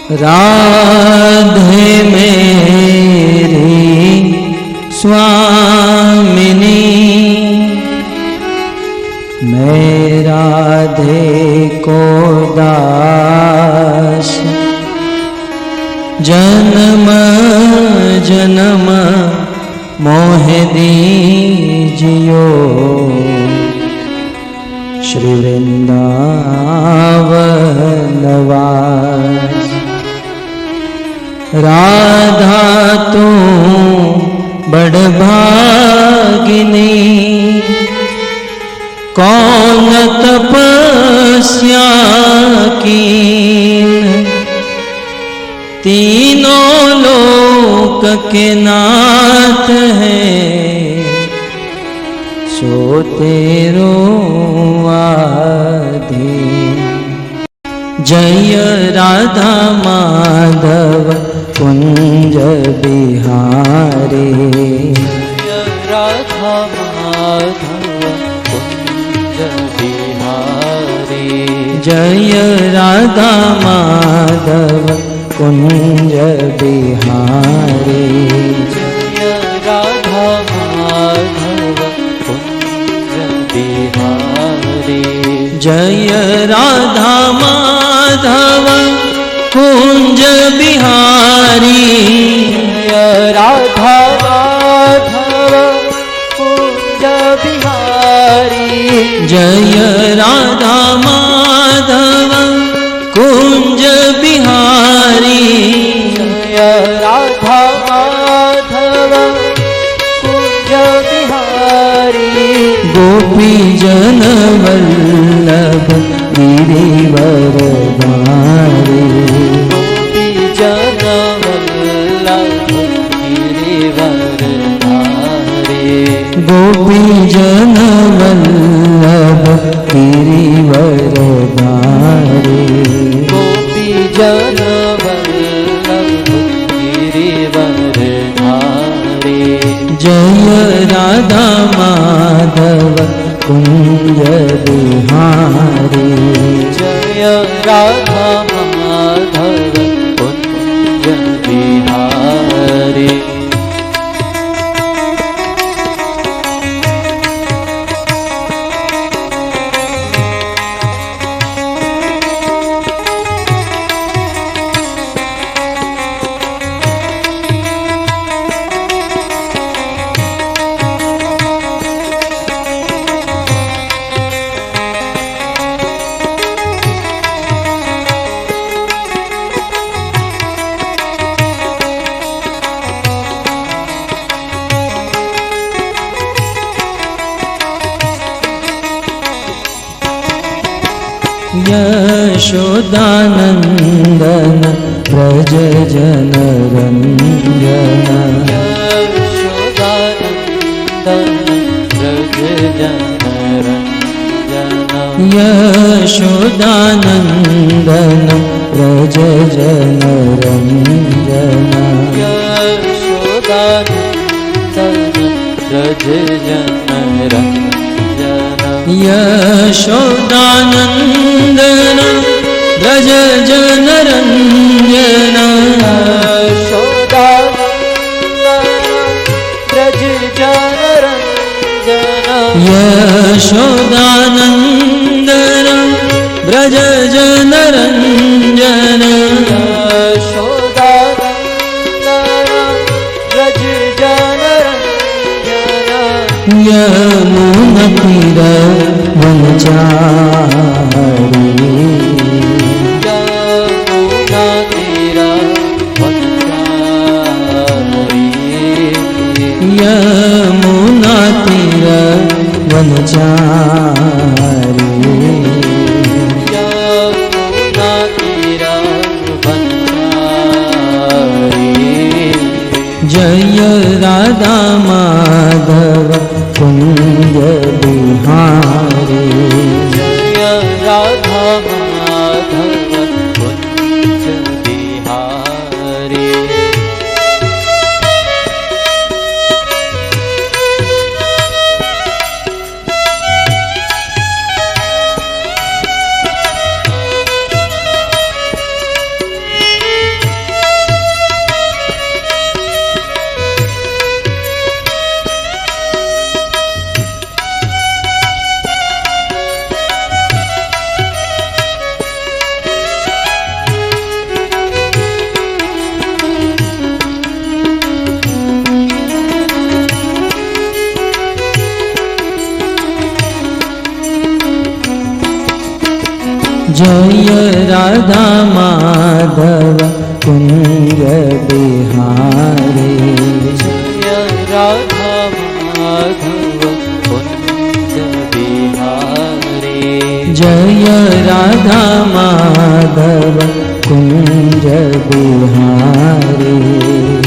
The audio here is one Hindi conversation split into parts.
राधे मेरी स्वामिनी, मैं राधे को दास जन्म जन्म मोह दीजियो। श्री वृंदावन वास राधा तू बड़ भागिनी, कौन तपस्या कीन, तीनों लोक के नाथ है, सो तेरो आधीन। जय राधा माधव कुंज बिहारी, जय राधा माधव कुंज बिहारी, जय राधा माधव कुंज बिहारी, जय राधा माधव कुंज बिहारी, जय राधा माधव कुंज बिहारी, जय राधा माधव कुंज बिहारी, जय राधा माधव कुंज बिहारी, जय राधा माधव कुंज बिहारी, गोपी जन वल्लभ गिरिवर धारी, गोपी जन वल्लभ गिरिवर धारी, गोपी जन वल्लभ गिरिवर धारी, गोपी जन वल्लभ गिरिवर धारी, जय राधा माधव कुंज बिहारी, जय राधा माधव कुंज बिहारी। यशोदानंदन व्रज जन रंजन, यशोदानंदन व्रज जन रंजन, यशोदानंदन व्रज जन रंजन, यशोदानंदन व्रज जन रंजन, यमुना तीर वनचारी, यमुना तीर वनचारी, जय राधा माधव कुंज बिहारी, जय राधा माधव कुंज बिहारी। जय राधा माधव कुंज बिहारी जय राधा माधव कुंज बिहारी जय राधा माधव कुंज बिहारी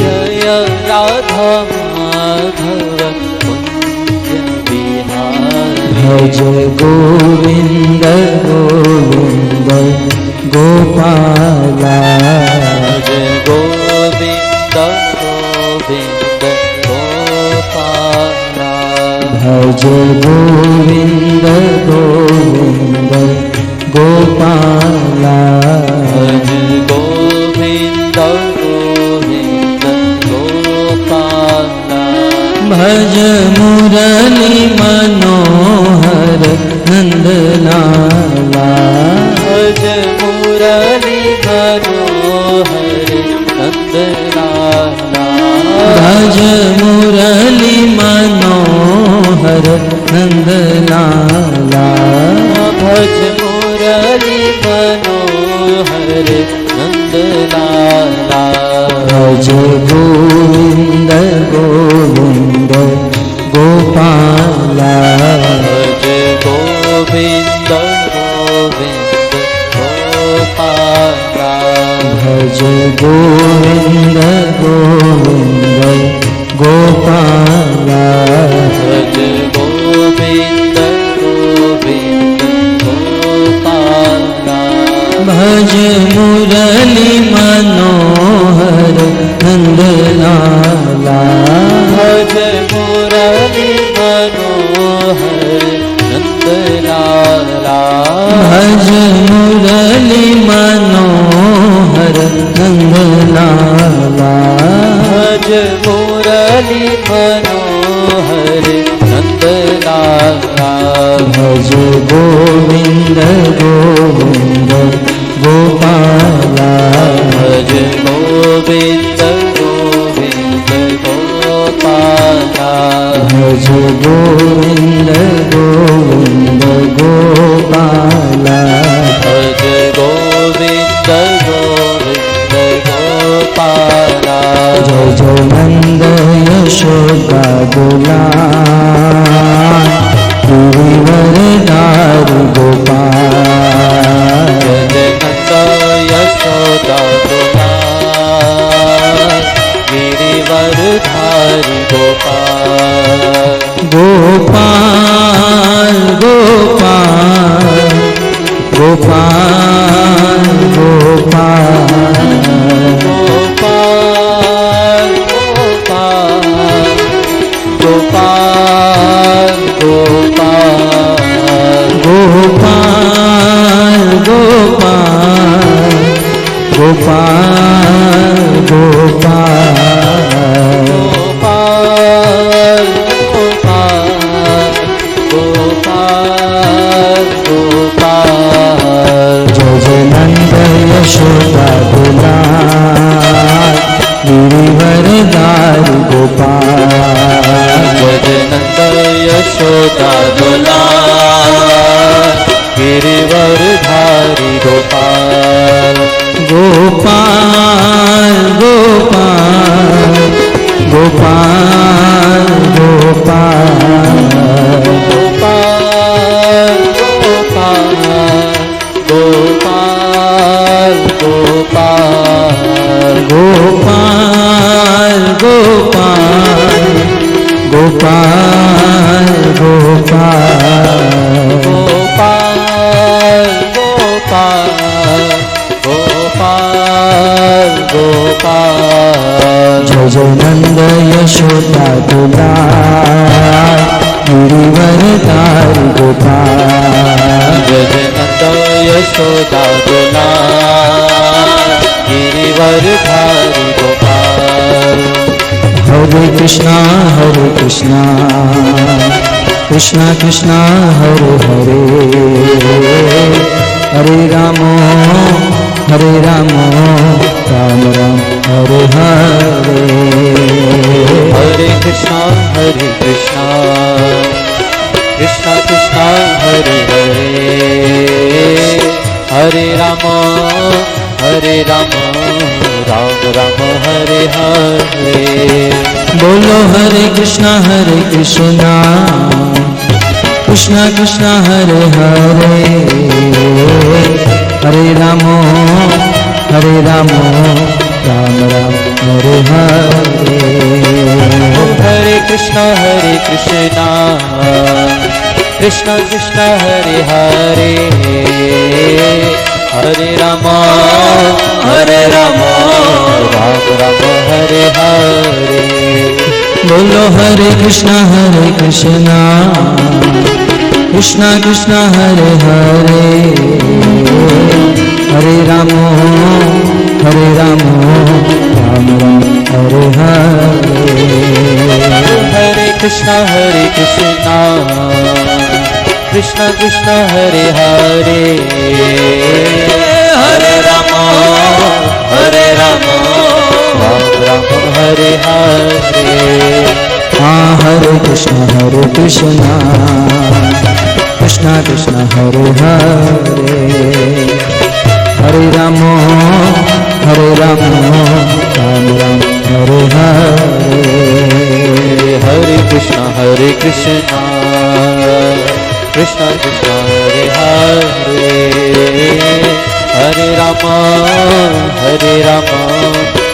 जय राधा माधव कुंज बिहारी भज गोविंद गोविंद गोपाला जय गोविंद गोविंद गोपाला भज गोविंद गोविंद गोपाला भज गोविंद गोविंद गोपाला भज मुरली मनोहर नंदलाला भज मुरली मनोहर नंदलाला भज मुरली मनोहर नंदलाला भज मुरली मनोहर नंदलाला भज गोविंद गोविंद गोपाला भज गोविंद गोविंद गोपाला भज गोविंद गोविंद गोपाला भज गोविंद गोविंद गोपाला भज मुरली मनोहर नंदलाला भज मुरली मनोहर नंदलाला भज मुरली मनोहर नंदलाला भज मुरली मनोहर नंदलाला भज गोविंद गोविंद गोपाला भज गोविंद गोविंद गोपाला भज गोविंद गोविंद गोपाला भज गोविंद गोविंद गोपाला जय जय नंद यशोदा दुलार गिरिवरदार गोपाल जय नंद यशोदा दुलार गिरिवरधारी गोपाल गोपाल गोपाल गोपाल गोपाल गोपाल गोपाल गोपाल गोपाल गोपाल गोपाल गोपाल गोपाल गोपाल गोपाल जय जय नंद यशोदा दुलार गिरिवरदार गोपाल जय नंद यशोदा दुलार गिरिवरधारी गोपाल गोपाल गोपाल गोपाल गोपाल गोपाल गोपाल गोपाल गोपाल गोपाल गोपाल गोपाल गोपाल गोपाल गोपाल गोपाल जय जय नंद यशोदा दुलार गिरिवरदार गोपाल जय नंद यशोदा दुलार गिरिवरधारी गोपाल हरे कृष्णा कृष्णा कृष्णा हरे हरे हरे राम राम राम हरे हरे हरे कृष्णा कृष्णा कृष्णा हरे हरे हरे राम राम राम हरे हरे। बोलो हरे कृष्णा कृष्णा कृष्णा हरे हरे, हरे राम राम राम हरे हरे। हरे कृष्णा कृष्णा कृष्णा हरे हरे, हरे राम राम राम हरे हरे। बोलो हरे कृष्णा कृष्णा कृष्णा हरे हरे, हरे राम राम राम हरे हरे। हरे कृष्णा कृष्णा हरे हरे, हरे राम राम राम हरे हरे। हाँ हरे कृष्णा कृष्णा हरे हरे, हरे राम राम राम हरे हरे। हरे कृष्णा कृष्णा हरे हरे, हरे राम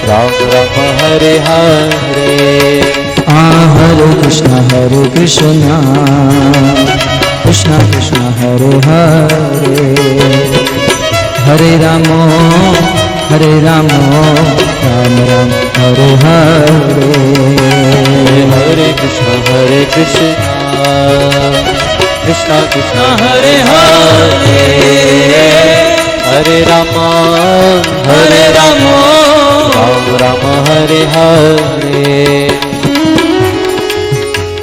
राम राम हरे हरे। हरे कृष्णा कृष्णा हरे हरे, हरे राम राम राम हरे हरे। हरे कृष्णा कृष्णा हरे हरे, हरे राम राम राम हरे हरे।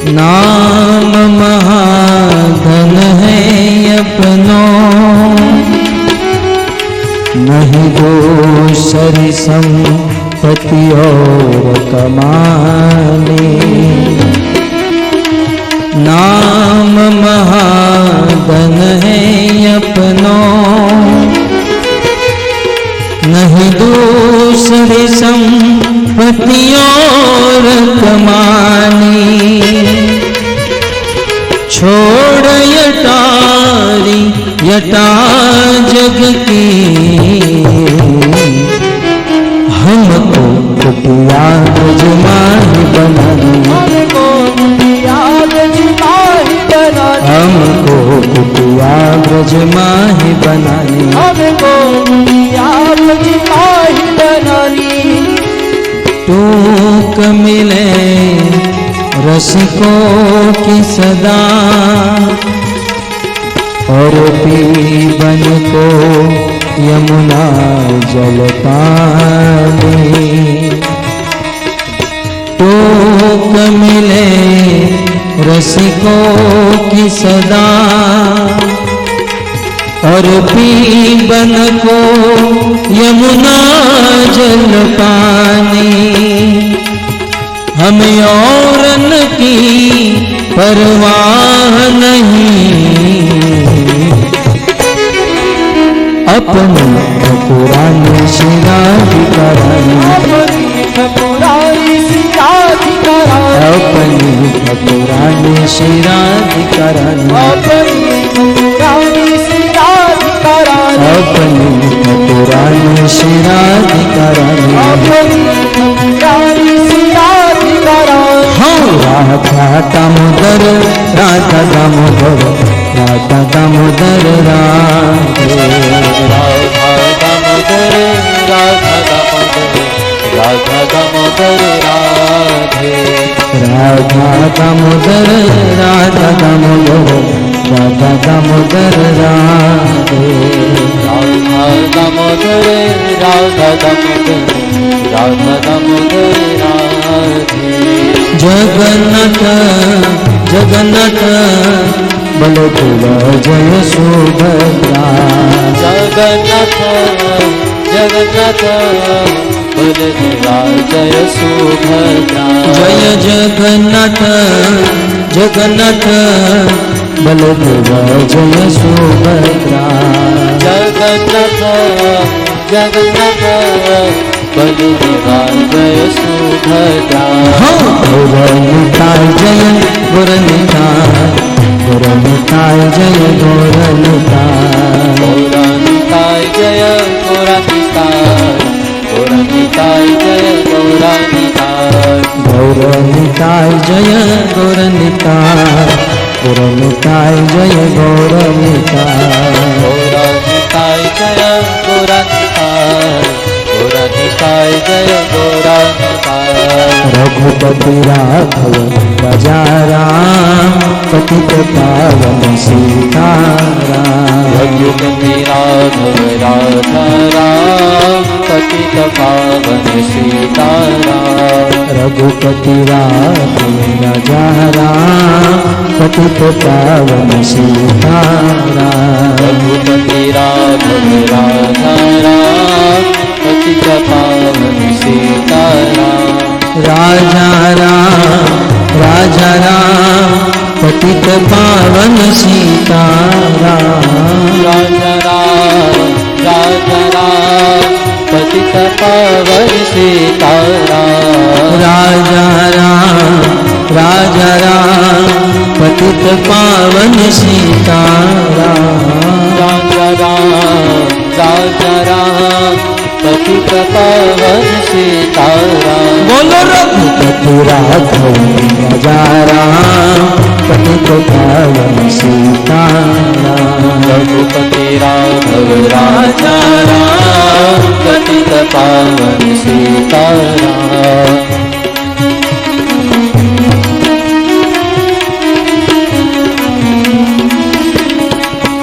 नाम महाधन है अपनो, नहीं दूसरी संपत्ति और कमाने। नाम महाधन है अपनो, नहीं दूसरी संपत्ति और कमानी। छोड़ यटा जग की, हमको कुटिया ब्रजमाही बनानी। हमको कुटिया ब्रजमाही बनानी। टूक मिले रसिकों की सदा, और पीबन को यमुना जल पानी। टूक मिले रसिकों की सदा, और पीबन को यमुना जल पानी। हमें औरन की परवाह नहीं, अपनी ठाकुरानी श्रीराधि करानी। अपनी ठाकुरानी श्रीराधि करानी। अपनी ठाकुरानी श्रीराधि करानी। राधा दामोदर राधे, राधा दामोदर राधे। राधा दामोदर राधे। राधा दामोदर राधा दामोदर राधे। राधा दामोदर राधे। जगन्नाथ बलदेवा जय सुभद्रा। जगन्नाथ बलदेवा जय सुभद्रा। जय जगन्नाथ बलदेवा जय सुभद्रा। जगन्नाथ जगन्नाथ बलदेवा जय सुभद्रा गौरनिताय जय गौरनिताय गौरनिताय जय गौरनिताय गौरनिताय जय गौरनिताय गौरनिताय जय गौरनिताय गौरनिताय जय गौरनिताय गौरनिताय जय गौरनिताय गौरनिताय जय गौरनिताय गौरनिताय जय गौरनिताय रघुपति राघव राजा राम पतित पावन सीताराम रघुपति राघव राजा राम पतित पावन सीताराम रघुपति राघव राजा राम पतित पावन सीताराम रघुपति राघव राजा राम पतित पावन सीताराम राजा राम पतित पावन सीताराम राजा राम पतित पावन सीताराम राजा राम पतित पावन सीताराम राजा राम पतित पावन सीताराम बोलो रघुपति राघव राजा राम पतित पावन सीताराम रघुपति राघव राजा राम पतित पावन सीताराम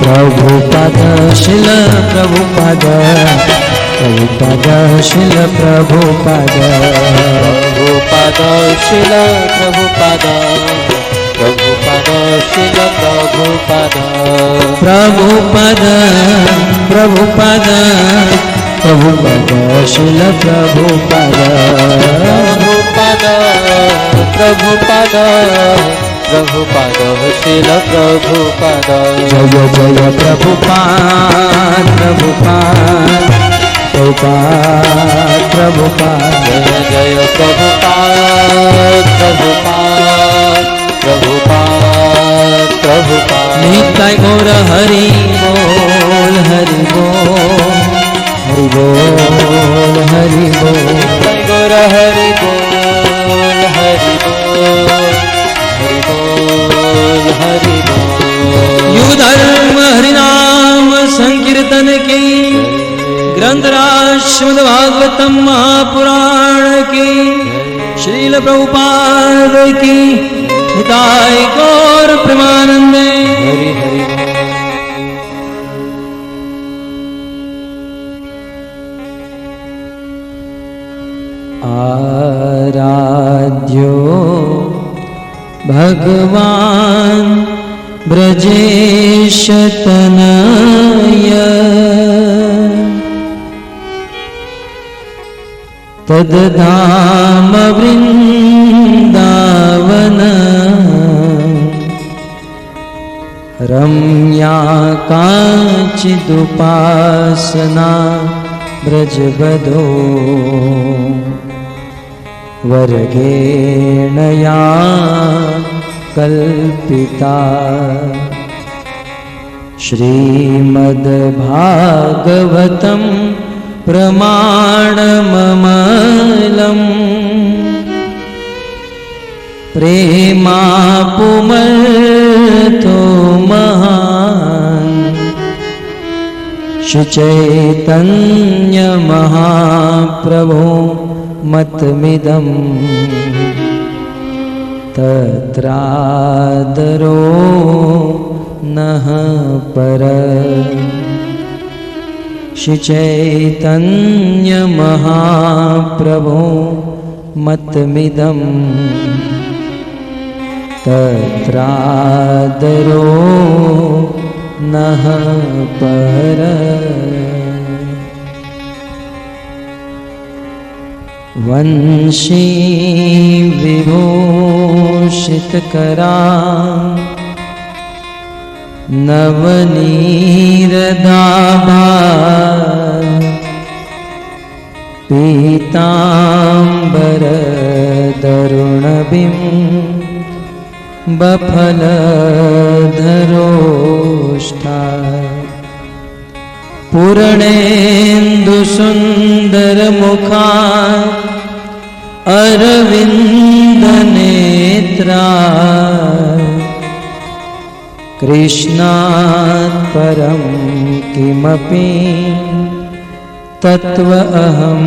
प्रभुपद शिल प्रभुपद प्रभुपद शिल प्रभुपद प्रभुपद शिल प्रभुपद प्रभुपद शिल प्रभुपद प्रभुपद प्रभुपद प्रभुपद शिल प्रभुपद प्रभुपद प्रभुपद प्रभुपद शिल प्रभुपद जय जय प्रभुपाद प्रभुपाद प्रभुपाद प्रभुपाद जय जय प्रभुपाद प्रभुपाद प्रभुपाद प्रभुपाद निताय गौर हरि बोल हरि बोल हरि बोल हरि बोल जय गौर हरि बोल हरि बोल हरि बोल हरि बोल यु धर्म हरिनाम संकीर्तन की ग्रंथराज श्रीमद् भागवतम महापुराण की श्रील प्रभुपाद की निताय गौर प्रेमानंदे हरि हरि आराध्यो भगवान ब्रजेश तनय तद्धाम वृंदावन रम्या काचिदुपासना ब्रजबधो वर्गेण या कल्पिता श्रीमद्भागवतं प्रमाणममलम् प्रेमापुमर्थो महान् श्रीचैतन्य महाप्रभो मतमिदम् तत्रादरो नः पर श्रीचैतन्य महाप्रभो मतमिदम् तत्रादरो नः पर वंशी विभूषितकरा नवनीरदाभा पीताम्बरधरुणबिम्बफलधरोष्ठा पूर्णेन्दुसुन्दरमुखा अरविन्दनेत्रा कृष्णात् परं किमपि तत्व अहं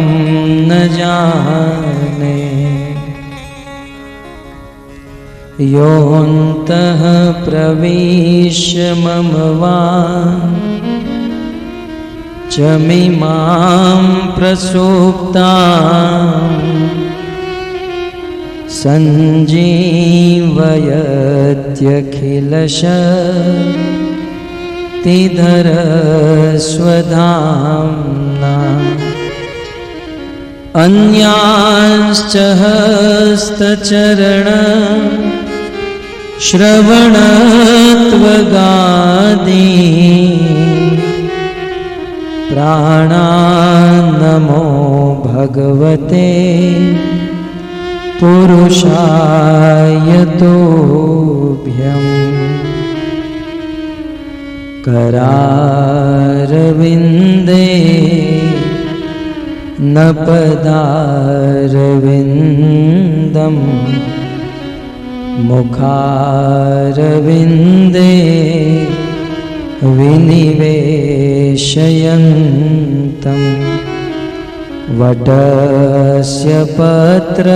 न जाने। योऽन्तः प्रविश्य मम वाचमिमां प्रसुप्ताम् सञ्जीवयत्यखिलशक्तिधरस्वधाम्ना अन्यांश्च हस्तचरण श्रवणत्वगादि प्राणान्नमो भगवते पुरुषाय तुभ्यम्। करारविन्दे न पदारविन्दम् मुखारविन्दे विनिवेशयन्तम्। वटस्य पत्रस्य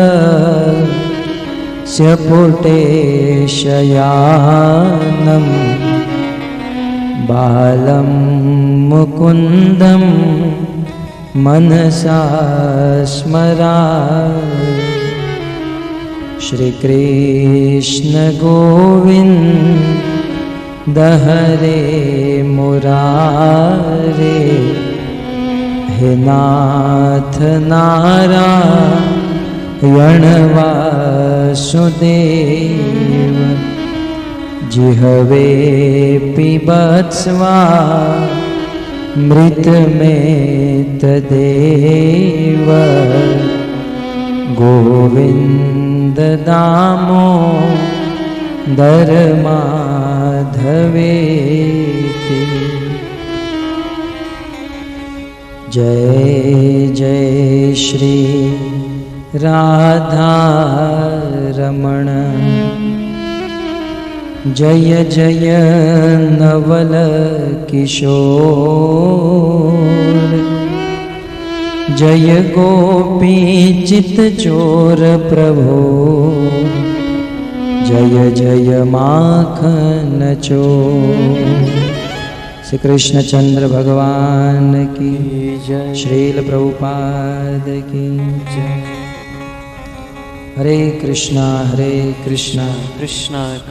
पुटे शयानं बालं मुकुन्दं मनसा स्मरामि। श्रीकृष्ण गोविन्द हरे मुरारे हे नाथ नारायण वासुदेव। जिह्वे पिबत्स्वामृत में तदेव गोविन्द दामोदर माधवेति। जय जय श्री राधा रमण। जय जय नवल किशोर। जय गोपी चित चोर प्रभो। जय जय माखन चोर। श्री कृष्णचंद्र भगवान की जय। श्रील प्रभुपाद की जय। हरे कृष्णा कृष्णा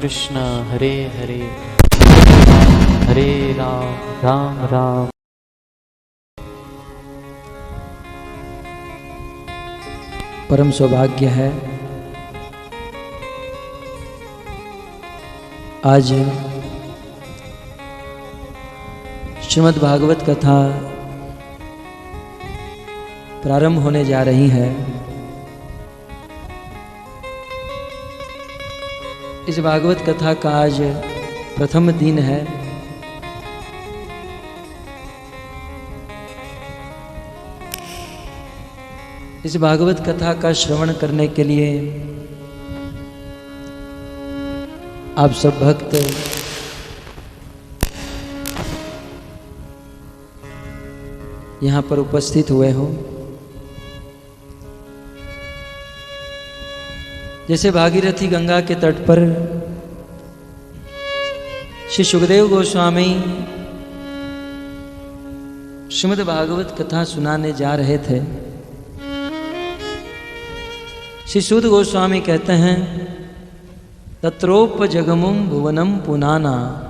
कृष्णा हरे हरे, हरे राम राम राम। परम सौभाग्य है आज श्रीमद् भागवत कथा प्रारंभ होने जा रही है। इस भागवत कथा का आज प्रथम दिन है। इस भागवत कथा का श्रवण करने के लिए आप सब भक्त यहाँ पर उपस्थित हुए हो। जैसे भागीरथी गंगा के तट पर श्री सुखदेव गोस्वामी श्रीमद् भागवत कथा सुनाने जा रहे थे। श्री सूत गोस्वामी कहते हैं तत्रोपजगमुम भुवनम पुनाना।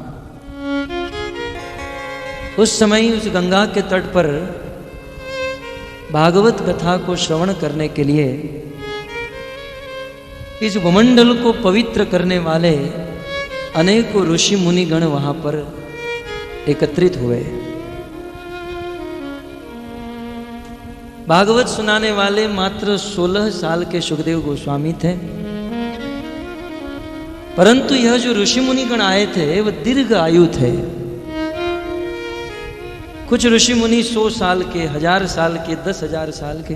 उस समय उस गंगा के तट पर भागवत कथा को श्रवण करने के लिए इस भूमंडल को पवित्र करने वाले अनेकों ऋषि मुनि गण वहां पर एकत्रित हुए। भागवत सुनाने वाले मात्र 16 साल के सुखदेव गोस्वामी थे, परंतु यह जो ऋषि मुनि गण आए थे वह दीर्घ आयु थे। कुछ ऋषि मुनि 100 साल के, 1000 साल के, 10,000 साल के,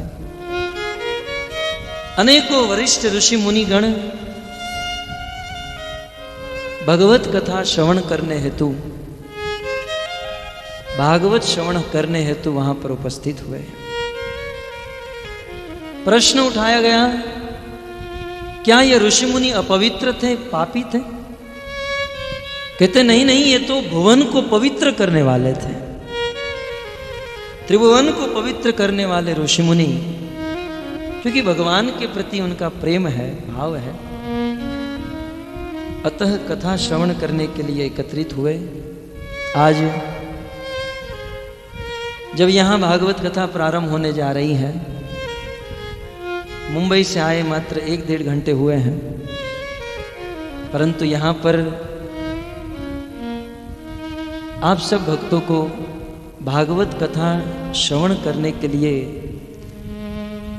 अनेकों वरिष्ठ ऋषि मुनि गण भगवत कथा श्रवण करने हेतु, भागवत श्रवण करने हेतु वहां पर उपस्थित हुए। प्रश्न उठाया गया, क्या ये ऋषि मुनि अपवित्र थे, पापी थे? कहते नहीं नहीं, ये तो भुवन को पवित्र करने वाले थे, त्रिभुवन को पवित्र करने वाले ऋषि मुनि, क्योंकि भगवान के प्रति उनका प्रेम है, भाव है, अतः कथा श्रवण करने के लिए एकत्रित हुए। आज जब यहां भागवत कथा प्रारंभ होने जा रही है, मुंबई से आए मात्र 1-1.5 घंटे हुए हैं, परंतु यहां पर आप सब भक्तों को भागवत कथा श्रवण करने के लिए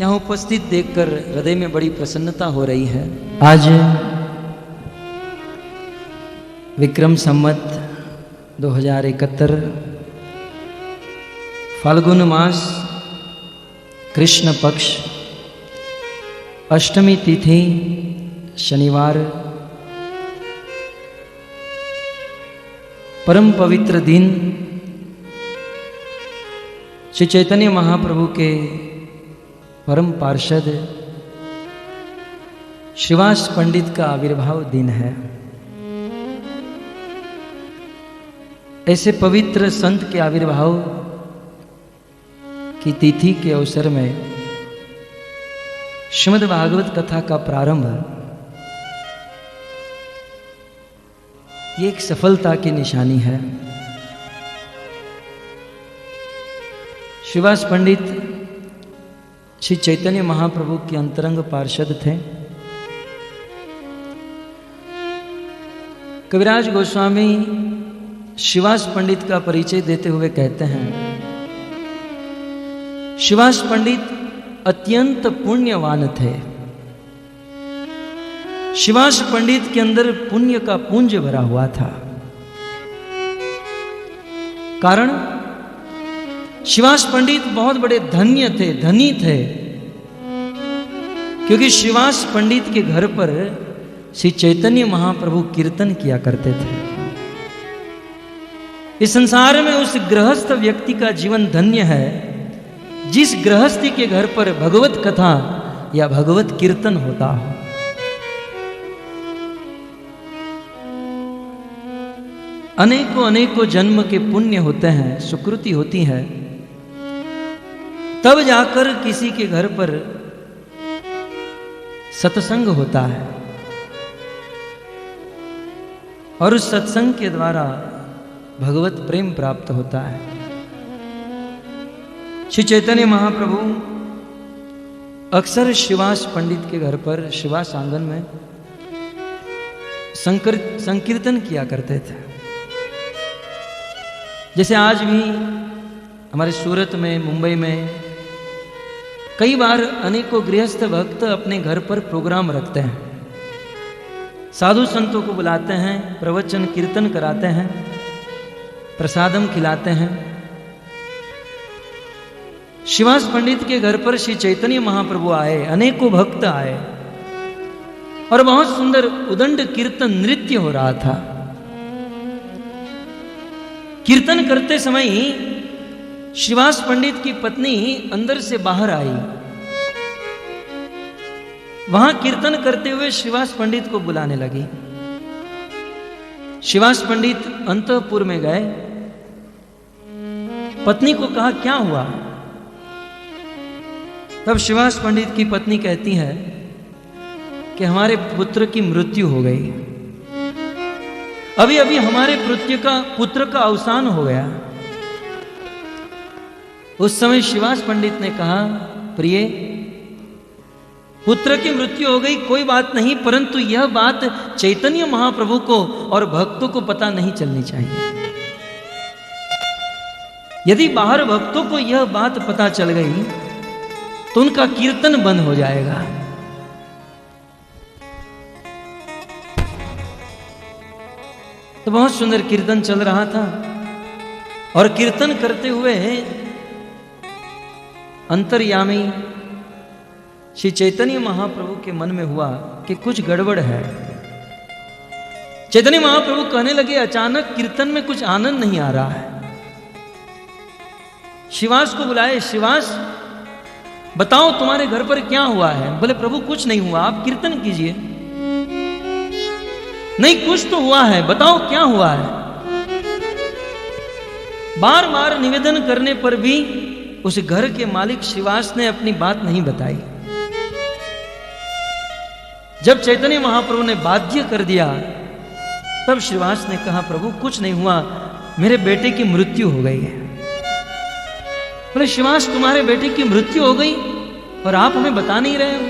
यहां उपस्थित देखकर हृदय में बड़ी प्रसन्नता हो रही है। आज विक्रम संवत 2071 फाल्गुन मास कृष्ण पक्ष अष्टमी तिथि शनिवार, परम पवित्र दिन श्री चैतन्य महाप्रभु के परम पार्षद श्रीवास पंडित का आविर्भाव दिन है। ऐसे पवित्र संत के आविर्भाव की तिथि के अवसर में श्रीमद् भागवत कथा का प्रारंभ ये एक सफलता की निशानी है। श्रीवास पंडित श्री चैतन्य महाप्रभु के अंतरंग पार्षद थे। कविराज गोस्वामी श्रीवास पंडित का परिचय देते हुए कहते हैं, श्रीवास पंडित अत्यंत पुण्यवान थे। श्रीवास पंडित के अंदर पुण्य का पुंज भरा हुआ था। कारण श्रीवास पंडित बहुत बड़े धन्य थे, धनी थे, क्योंकि श्रीवास पंडित के घर पर श्री चैतन्य महाप्रभु कीर्तन किया करते थे। इस संसार में उस गृहस्थ व्यक्ति का जीवन धन्य है जिस गृहस्थी के घर पर भगवत कथा या भगवत कीर्तन होता हो। अनेकों अनेकों जन्म के पुण्य होते हैं, सुकृति होती है, तब जाकर किसी के घर पर सत्संग होता है और उस सत्संग के द्वारा भगवत प्रेम प्राप्त होता है। श्री चैतन्य महाप्रभु अक्सर श्रीवास पंडित के घर पर श्रीवास आंगन में संकीर्तन किया करते थे। जैसे आज भी हमारे सूरत में, मुंबई में कई बार अनेकों गृहस्थ भक्त अपने घर पर प्रोग्राम रखते हैं, साधु संतों को बुलाते हैं, प्रवचन कीर्तन कराते हैं, प्रसादम खिलाते हैं। श्रीवास पंडित के घर पर श्री चैतन्य महाप्रभु आए, अनेकों भक्त आए और बहुत सुंदर उदंड कीर्तन नृत्य हो रहा था। कीर्तन करते समय ही श्रीवास पंडित की पत्नी अंदर से बाहर आई। वहां कीर्तन करते हुए श्रीवास पंडित को बुलाने लगी। श्रीवास पंडित अंतःपुर में गए, पत्नी को कहा क्या हुआ? तब श्रीवास पंडित की पत्नी कहती है कि हमारे पुत्र की मृत्यु हो गई, अभी अभी हमारे पुत्र का अवसान हो गया। उस समय श्रीवास पंडित ने कहा, प्रिय, पुत्र की मृत्यु हो गई कोई बात नहीं, परंतु यह बात चैतन्य महाप्रभु को और भक्तों को पता नहीं चलनी चाहिए। यदि बाहर भक्तों को यह बात पता चल गई तो उनका कीर्तन बंद हो जाएगा। तो बहुत सुंदर कीर्तन चल रहा था और कीर्तन करते हुए अंतर्यामी श्री चैतन्य महाप्रभु के मन में हुआ कि कुछ गड़बड़ है। चैतन्य महाप्रभु कहने लगे, अचानक कीर्तन में कुछ आनंद नहीं आ रहा है। शिवास को बुलाए, शिवास बताओ तुम्हारे घर पर क्या हुआ है? बोले प्रभु कुछ नहीं हुआ, आप कीर्तन कीजिए। नहीं कुछ तो हुआ है, बताओ क्या हुआ है? बार बार निवेदन करने पर भी उस घर के मालिक शिवास ने अपनी बात नहीं बताई। जब चैतन्य महाप्रभु ने बाध्य कर दिया तब श्रीवास ने कहा, प्रभु कुछ नहीं हुआ, मेरे बेटे की मृत्यु हो गई है। बोले श्रीवास तुम्हारे बेटे की मृत्यु हो गई और आप हमें बता नहीं रहे हो?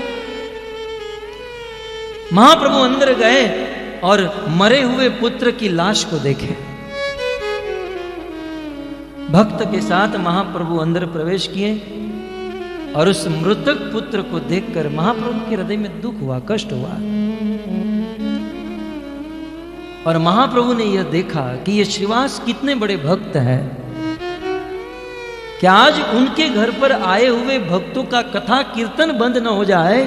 महाप्रभु अंदर गए और मरे हुए पुत्र की लाश को देखे। भक्त के साथ महाप्रभु अंदर प्रवेश किए और उस मृतक पुत्र को देखकर महाप्रभु के हृदय में दुख हुआ, कष्ट हुआ। और महाप्रभु ने यह देखा कि ये श्रीवास कितने बड़े भक्त हैं कि आज उनके घर पर आए हुए भक्तों का कथा कीर्तन बंद न हो जाए,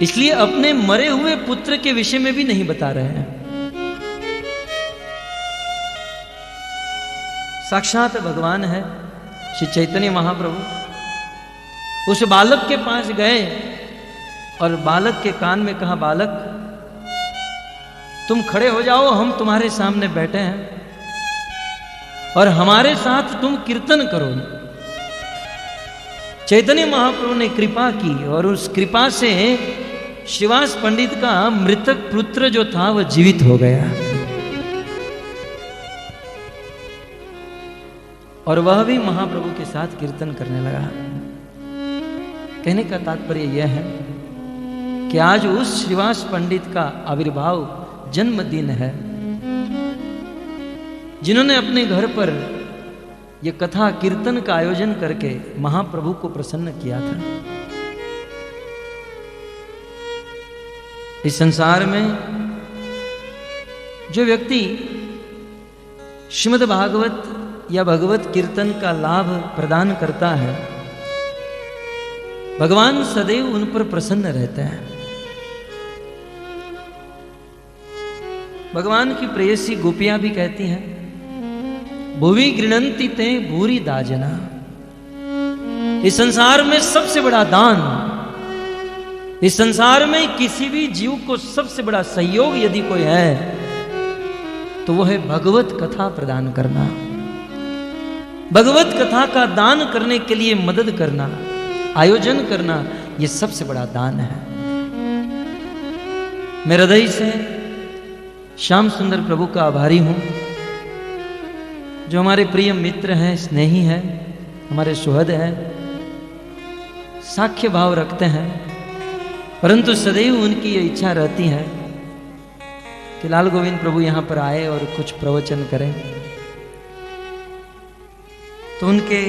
इसलिए अपने मरे हुए पुत्र के विषय में भी नहीं बता रहे हैं। साक्षात भगवान है श्री चैतन्य महाप्रभु। उस बालक के पास गए और बालक के कान में कहा, बालक तुम खड़े हो जाओ, हम तुम्हारे सामने बैठे हैं और हमारे साथ तुम कीर्तन करो। चैतन्य महाप्रभु ने कृपा की और उस कृपा से श्रीवास पंडित का मृतक पुत्र जो था वह जीवित हो गया और वह भी महाप्रभु के साथ कीर्तन करने लगा। कहने का तात्पर्य यह है कि आज उस श्रीवास पंडित का आविर्भाव जन्मदिन है, जिन्होंने अपने घर पर यह कथा कीर्तन का आयोजन करके महाप्रभु को प्रसन्न किया था। इस संसार में जो व्यक्ति श्रीमद् भागवत या भगवत कीर्तन का लाभ प्रदान करता है, भगवान सदैव उन पर प्रसन्न रहते हैं। भगवान की प्रेयसी गोपियां भी कहती हैं, भुवि गृणंति ते भूरि दाजना। इस संसार में सबसे बड़ा दान, इस संसार में किसी भी जीव को सबसे बड़ा सहयोग यदि कोई है तो वह है भगवत कथा प्रदान करना, भगवत कथा का दान करने के लिए मदद करना, आयोजन करना, यह सबसे बड़ा दान है। मैं हृदय से श्याम सुंदर प्रभु का आभारी हूं, जो हमारे प्रिय मित्र हैं, स्नेही हैं, हमारे सुहृद हैं, साख्य भाव रखते हैं, परंतु सदैव उनकी ये इच्छा रहती है कि लाल गोविंद प्रभु यहां पर आए और कुछ प्रवचन करें। तो उनके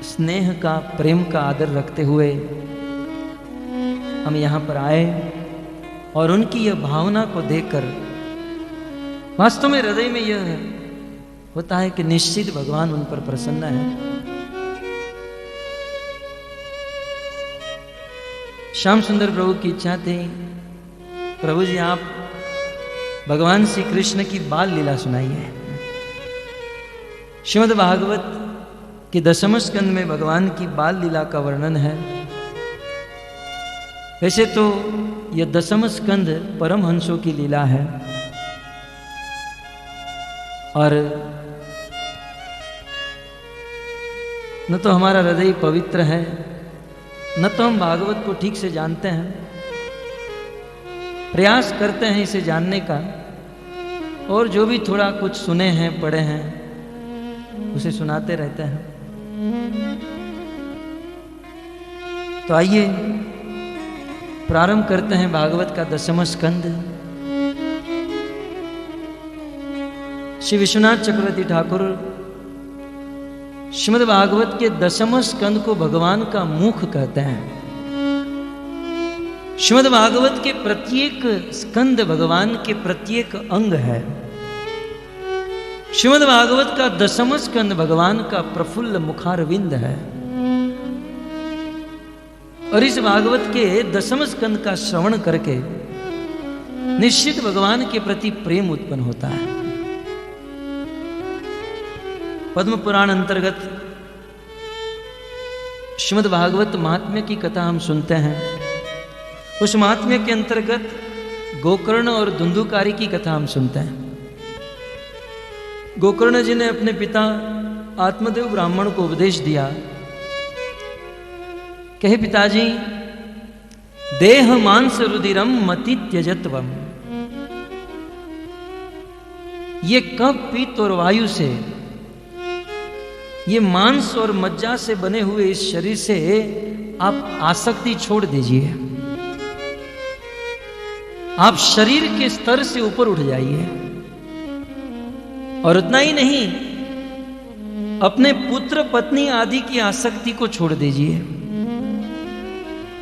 स्नेह का, प्रेम का आदर रखते हुए हम यहाँ पर आए और उनकी यह भावना को देखकर वास्तव में हृदय में यह होता है कि निश्चित भगवान उन पर प्रसन्न है। श्याम सुंदर प्रभु की इच्छा थी, प्रभु जी आप भगवान श्री कृष्ण की बाल लीला सुनाइए। श्रीमद् भागवत के दशम स्कंद में भगवान की बाल लीला का वर्णन है। वैसे तो यह दशम स्कंद परमहंसों की लीला है और न तो हमारा हृदय पवित्र है, न तो हम भागवत को ठीक से जानते हैं। प्रयास करते हैं इसे जानने का और जो भी थोड़ा कुछ सुने हैं, पढ़े हैं, उसे सुनाते रहते हैं। तो आइए प्रारंभ करते हैं भागवत का 10वां स्कंद। श्री विश्वनाथ चक्रवर्ती ठाकुर श्रीमद् भागवत के 10वां स्कंद को भगवान का मुख कहते हैं। श्रीमद् भागवत के प्रत्येक स्कंद भगवान के प्रत्येक अंग है। श्रीमद् भागवत का 10वां स्कंद भगवान का प्रफुल्ल मुखारविंद है। और इस भागवत के 10वें स्कंद का श्रवण करके निश्चित भगवान के प्रति प्रेम उत्पन्न होता है। पद्म पुराण अंतर्गत श्रीमद् भागवत महात्म्य की कथा हम सुनते हैं। उस महात्म्य के अंतर्गत गोकर्ण और धुंधुकारी की कथा हम सुनते हैं। गोकर्ण जी ने अपने पिता आत्मदेव ब्राह्मण को उपदेश दिया, कहे पिताजी, देह मांस रुधिरम मति त्यजत्वम। ये कफ पित्त और वायु से, ये मांस और मज्जा से बने हुए इस शरीर से आप आसक्ति छोड़ दीजिए। आप शरीर के स्तर से ऊपर उठ जाइए। और उतना ही नहीं, अपने पुत्र पत्नी आदि की आसक्ति को छोड़ दीजिए।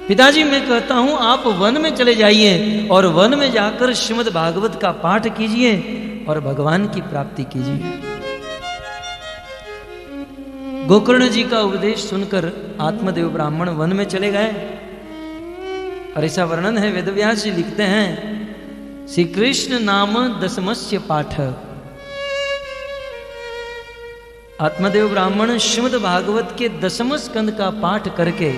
पिताजी मैं कहता हूं आप वन में चले जाइए और वन में जाकर श्रीमद् भागवत का पाठ कीजिए और भगवान की प्राप्ति कीजिए। गोकर्ण जी का उपदेश सुनकर आत्मदेव ब्राह्मण वन में चले गए। और ऐसा वर्णन है, वेदव्यास जी लिखते हैं, श्री कृष्ण नाम 10मस्य पाठ। आत्मदेव ब्राह्मण श्रीमद् भागवत के 10वें स्कंद का पाठ करके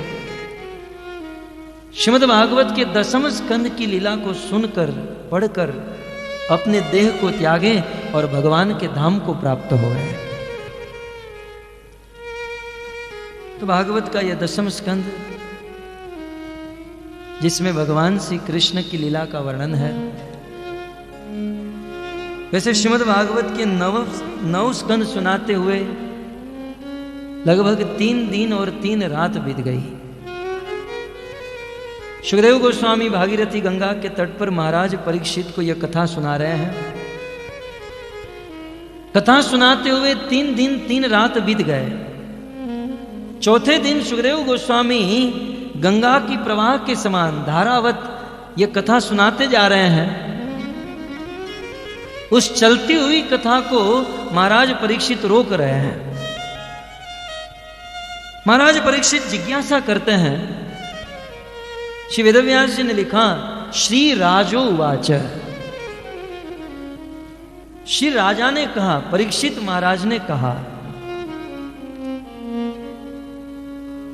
श्रीमद् भागवत के 10वें स्कंद की लीला को सुनकर पढ़कर अपने देह को त्यागे और भगवान के धाम को प्राप्त हो गए। तो भागवत का यह 10वां स्कंद जिसमें भगवान श्री कृष्ण की लीला का वर्णन है। वैसे श्रीमद् भागवत के 9 स्कंद सुनाते हुए लगभग 3 दिन और 3 रात बीत गई। सुखदेव गोस्वामी भागीरथी गंगा के तट पर महाराज परीक्षित को यह कथा सुना रहे हैं। कथा सुनाते हुए 3 दिन 3 रात बीत गए। चौथे दिन सुखदेव गोस्वामी गंगा की प्रवाह के समान धारावत यह कथा सुनाते जा रहे हैं। उस चलती हुई कथा को महाराज परीक्षित रोक रहे हैं। महाराज परीक्षित जिज्ञासा करते हैं। श्री वेदव्यास जी ने लिखा, श्री राजो उवाच। श्री राजा ने कहा, परीक्षित महाराज ने कहा।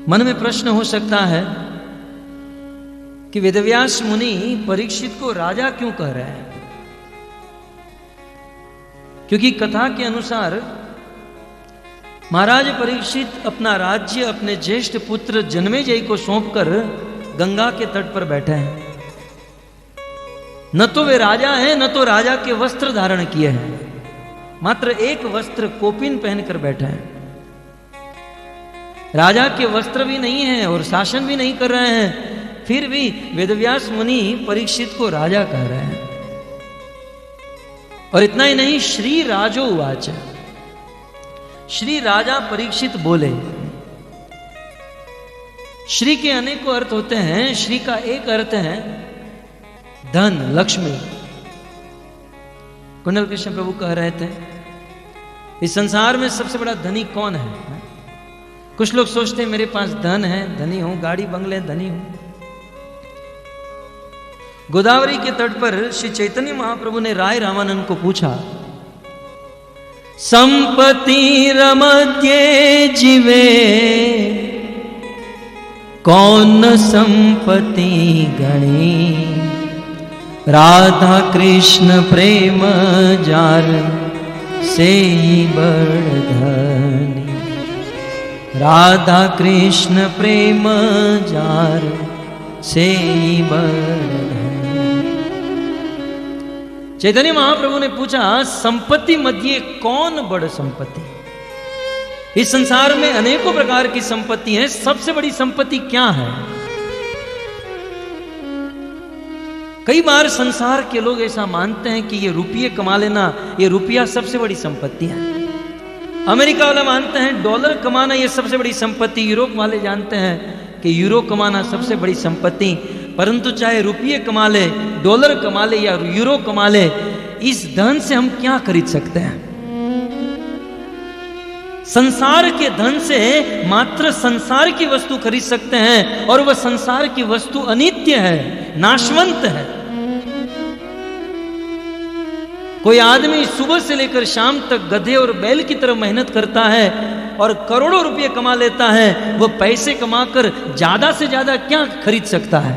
मन में प्रश्न हो सकता है कि वेदव्यास मुनि परीक्षित को राजा क्यों कह रहे हैं? क्योंकि कथा के अनुसार महाराज परीक्षित अपना राज्य अपने ज्येष्ठ पुत्र जन्मेजय को सौंपकर गंगा के तट पर बैठे हैं। न तो वे राजा हैं, न तो राजा के वस्त्र धारण किए हैं, मात्र एक वस्त्र कोपिन पहनकर बैठे हैं। राजा के वस्त्र भी नहीं है और शासन भी नहीं कर रहे हैं, फिर भी वेदव्यास मुनि परीक्षित को राजा कह रहे हैं। और इतना ही नहीं, श्री राजो उवाच, श्री राजा परीक्षित बोले। श्री के अनेकों अर्थ होते हैं। श्री का एक अर्थ है धन, लक्ष्मी। कुंडल कृष्ण प्रभु कह रहे थे, इस संसार में सबसे बड़ा धनी कौन है? कुछ लोग सोचते हैं मेरे पास धन है, धनी हूं, गाड़ी बंगले, धनी हूं। गोदावरी के तट पर श्री चैतन्य महाप्रभु ने राय रामानंद को पूछा, संपत्ति रमध्य जीवे कौन संपत्ति गणी, राधा कृष्ण प्रेम जार से बड़ धनी, राधा कृष्ण प्रेम जार से बड़ धनी। चैतन्य महाप्रभु ने पूछा, संपत्ति मध्य कौन बड़ संपत्ति? इस संसार में अनेकों प्रकार की संपत्ति है, सबसे बड़ी संपत्ति क्या है? कई बार संसार के लोग ऐसा मानते हैं कि ये रुपये कमा लेना, ये रुपया सबसे बड़ी संपत्ति है। अमेरिका वाले मानते हैं डॉलर कमाना ये सबसे बड़ी संपत्ति, यूरोप वाले जानते हैं कि यूरो कमाना सबसे बड़ी संपत्ति। परंतु चाहे रुपये कमा ले, डॉलर कमा ले या यूरो कमा ले, इस धन से हम क्या खरीद सकते हैं? संसार के धन से मात्र संसार की वस्तु खरीद सकते हैं, और वह संसार की वस्तु अनित्य है, नाशवंत है। कोई आदमी सुबह से लेकर शाम तक गधे और बैल की तरह मेहनत करता है और करोड़ों रुपए कमा लेता है, वो पैसे कमाकर ज्यादा से ज्यादा क्या खरीद सकता है?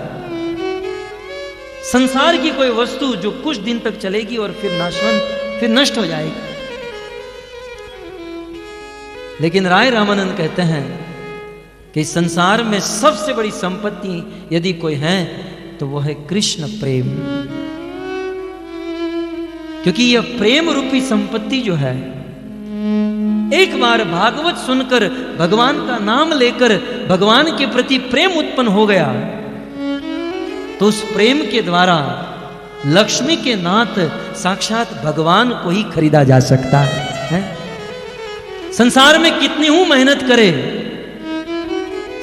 संसार की कोई वस्तु जो कुछ दिन तक चलेगी और फिर नाशवंत, फिर नष्ट हो जाएगी। लेकिन राय रामानंद कहते हैं कि संसार में सबसे बड़ी संपत्ति यदि कोई है तो वो है कृष्ण प्रेम। क्योंकि यह प्रेम रूपी संपत्ति जो है, एक बार भागवत सुनकर, भगवान का नाम लेकर भगवान के प्रति प्रेम उत्पन्न हो गया, तो उस प्रेम के द्वारा लक्ष्मी के नाथ साक्षात भगवान को ही खरीदा जा सकता है। संसार में कितनी हूं मेहनत करे,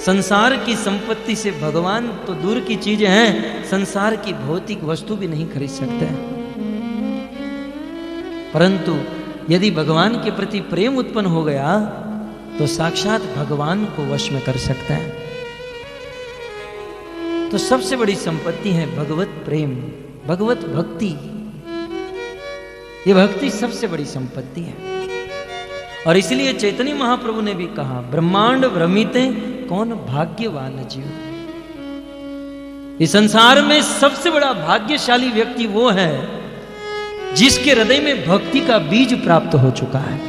संसार की संपत्ति से भगवान तो दूर की चीजें हैं, संसार की भौतिक वस्तु भी नहीं खरीद सकते हैं। परंतु यदि भगवान के प्रति प्रेम उत्पन्न हो गया तो साक्षात भगवान को वश में कर सकते हैं। तो सबसे बड़ी संपत्ति है भगवत प्रेम, भगवत भक्ति। ये भक्ति सबसे बड़ी संपत्ति है। और इसलिए चैतन्य महाप्रभु ने भी कहा, ब्रह्मांड भ्रमिते कौन भाग्यवान जीव। इस संसार में सबसे बड़ा भाग्यशाली व्यक्ति वो है जिसके हृदय में भक्ति का बीज प्राप्त हो चुका है,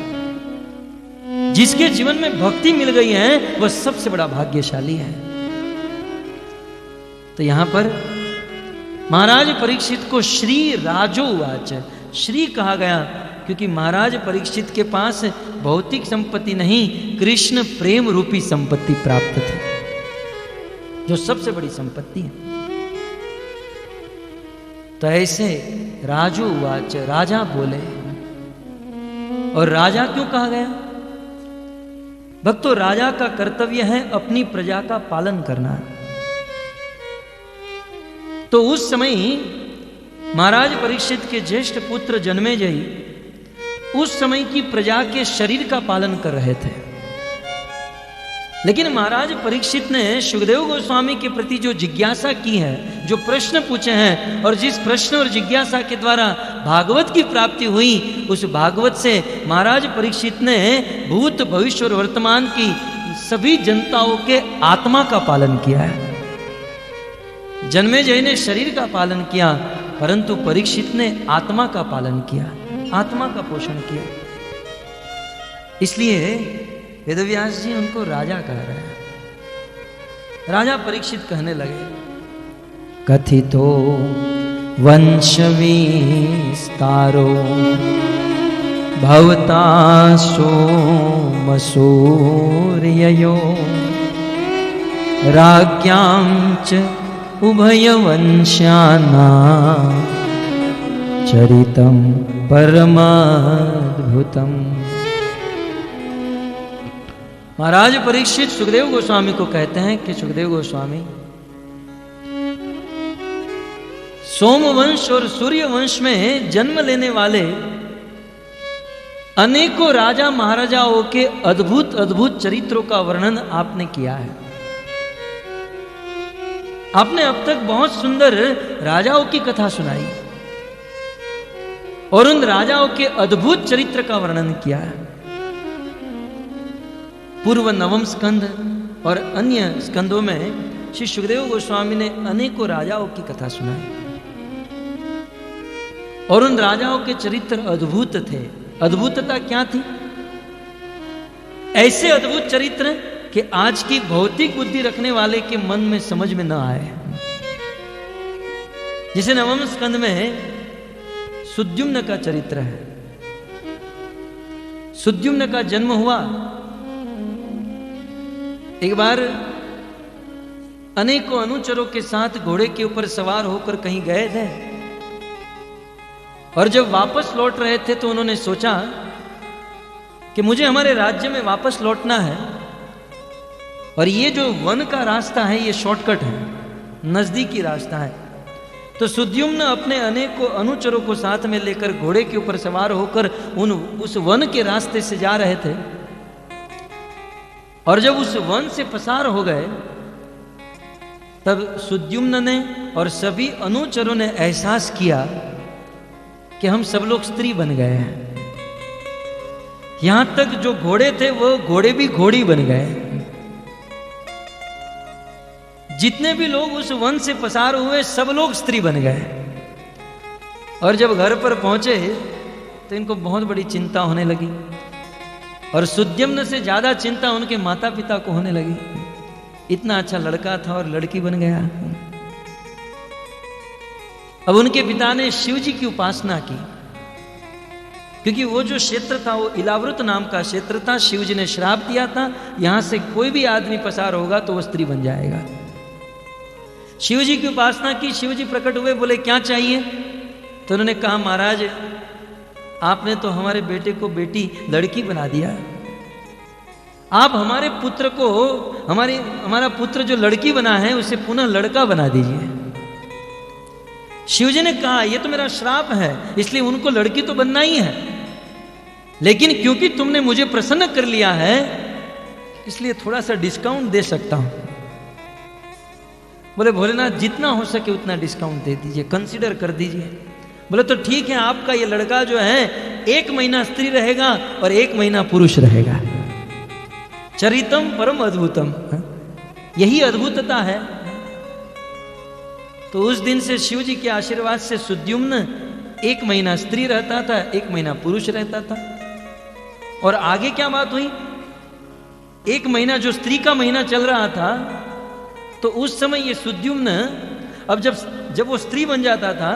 जिसके जीवन में भक्ति मिल गई है, वह सबसे बड़ा भाग्यशाली है। तो यहां पर महाराज परीक्षित को श्री राजोवाच, श्री कहा गया क्योंकि महाराज परीक्षित के पास भौतिक संपत्ति नहीं, कृष्ण प्रेम रूपी संपत्ति प्राप्त थी, जो सबसे बड़ी संपत्ति है। तो ऐसे राजोवाच, राजा बोले। और राजा क्यों कहा गया? भक्तों, राजा का कर्तव्य है अपनी प्रजा का पालन करना। तो उस समय महाराज परीक्षित के ज्येष्ठ पुत्र जन्मेजय उस समय की प्रजा के शरीर का पालन कर रहे थे। लेकिन महाराज परीक्षित ने सुखदेव गोस्वामी के प्रति जो जिज्ञासा की है, जो प्रश्न पूछे हैं, और जिस प्रश्न और जिज्ञासा के द्वारा भागवत की प्राप्ति हुई, उस भागवत से महाराज परीक्षित ने भूत भविष्य और वर्तमान की सभी जनताओं के आत्मा का पालन किया है। जन्मेजय ने शरीर का पालन किया, परंतु परीक्षित ने आत्मा का पालन किया, आत्मा का पोषण किया। इसलिए वेदव्यास जी उनको राजा कह रहे हैं। राजा परीक्षित कहने लगे, कथितो वंश विस्तारो भवता सोमसूर्ययो राज्ञां च उभयवंश्यानां चरितं परमाद्भुतम्। महाराज परीक्षित सुखदेव गोस्वामी को कहते हैं कि सुखदेव गोस्वामी, सोमवंश और सूर्य वंश में जन्म लेने वाले अनेकों राजा महाराजाओं के अद्भुत अद्भुत चरित्रों का वर्णन आपने किया है। आपने अब तक बहुत सुंदर राजाओं की कथा सुनाई और उन राजाओं के अद्भुत चरित्र का वर्णन किया है। पूर्व नवम स्कंद और अन्य स्कंदों में श्री सुखदेव गोस्वामी ने अनेकों राजाओं की कथा सुनाई और उन राजाओं के चरित्र अद्भुत थे। अद्भुतता क्या थी? ऐसे अद्भुत चरित्र कि आज की भौतिक बुद्धि रखने वाले के मन में समझ में न आए। जैसे नवम स्कंद में सुद्युम्न का चरित्र है। सुद्युम्न का जन्म हुआ। एक बार अनेकों अनुचरों के साथ घोड़े के ऊपर सवार होकर कहीं गए थे, और जब वापस लौट रहे थे तो उन्होंने सोचा कि मुझे हमारे राज्य में वापस लौटना है, और ये जो वन का रास्ता है ये शॉर्टकट है, नजदीकी रास्ता है। तो सुद्युम्न अपने अनेकों अनुचरों को साथ में लेकर घोड़े के ऊपर सवार होकर उस वन के रास्ते से जा रहे थे, और जब उस वन से पसार हो गए तब सुद्युम्न ने और सभी अनुचरों ने एहसास किया कि हम सब लोग स्त्री बन गए हैं। यहां तक जो घोड़े थे वो घोड़े भी घोड़ी बन गए। जितने भी लोग उस वन से पसार हुए सब लोग स्त्री बन गए। और जब घर पर पहुंचे तो इनको बहुत बड़ी चिंता होने लगी, और सुद्युम्न से ज्यादा चिंता उनके माता पिता को होने लगी। इतना अच्छा लड़का था और लड़की बन गया। अब उनके पिता ने शिव जी की उपासना की, क्योंकि वो जो क्षेत्र था वो इलावृत नाम का क्षेत्र था। शिव जी ने श्राप दिया था, यहां से कोई भी आदमी पसार होगा तो वो स्त्री बन जाएगा। शिव जी की उपासना की। शिव जी प्रकट हुए, बोले क्या चाहिए? तो उन्होंने कहा महाराज आपने तो हमारे बेटे को बेटी लड़की बना दिया, आप हमारे पुत्र को हमारा पुत्र जो लड़की बना है उसे पुनः लड़का बना दीजिए। शिव जी ने कहा यह तो मेरा श्राप है, इसलिए उनको लड़की तो बनना ही है, लेकिन क्योंकि तुमने मुझे प्रसन्न कर लिया है इसलिए थोड़ा सा डिस्काउंट दे सकता हूं। बोले भोलेनाथ जितना हो सके उतना डिस्काउंट दे दीजिए, कंसीडर कर दीजिए। बोले तो ठीक है, आपका ये लड़का जो है 1 महीना स्त्री रहेगा और 1 महीना पुरुष रहेगा। चरितम परम अद्भुतम, यही अद्भुतता है। तो उस दिन से शिव जी के आशीर्वाद से सुद्युम्न 1 महीना स्त्री रहता था, 1 महीना पुरुष रहता था। और आगे क्या बात हुई, 1 महीना जो स्त्री का महीना चल रहा था तो उस समय ये सुद्युम्न अब जब वो स्त्री बन जाता था